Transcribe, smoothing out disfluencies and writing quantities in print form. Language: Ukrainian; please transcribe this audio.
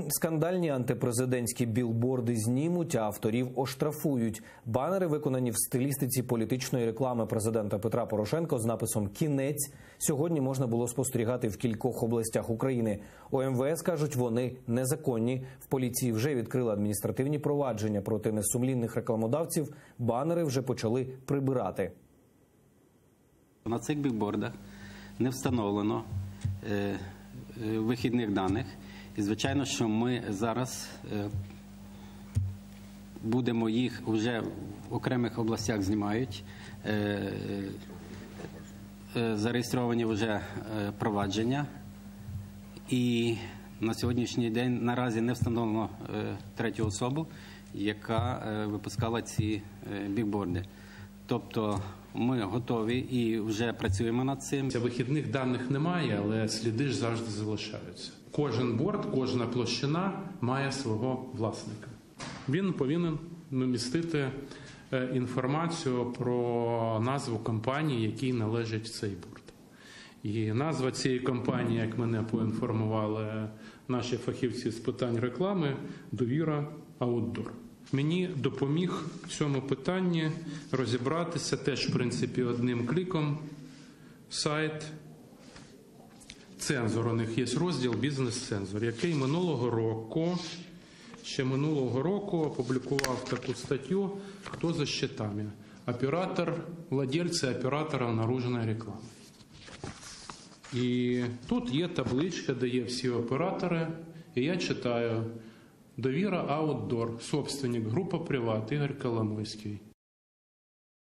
Скандальні антипрезидентські білборди знімуть, а авторів оштрафують. Банери виконані в стилістиці політичної реклами президента Петра Порошенка з написом «Кінець» сьогодні можна було спостерігати в кількох областях України. У МВС кажуть, вони незаконні. В поліції вже відкрили адміністративні провадження проти несумлінних рекламодавців. Банери вже почали прибирати. На цих білбордах не встановлено вихідних даних. І, звичайно, що ми зараз будемо їх вже в окремих областях знімають, зареєстровані вже провадження. І на сьогоднішній день наразі не встановлено третю особу, яка випускала ці білборди. Тобто ми готові і вже працюємо над цим. Вихідних даних немає, але сліди ж завжди залишаються. Кожен борд, кожна площина має свого власника. Він повинен містити інформацію про назву компанії, якій належить цей борд. І назва цієї компанії, як мене поінформували наші фахівці з питань реклами, «Довіра Аутдор». Мені допоміг в цьому питанні розібратися теж, в принципі, одним кліком сайт «Цензор». У них є розділ «Бізнес-цензор», який ще минулого року опублікував таку статтю «Хто за щитами? Владельці оператора наружної реклами». І тут є табличка, де є всі оператори, і я читаю: «Довіра Аутдор, собственник, група «Приват», Ігор Коломойський.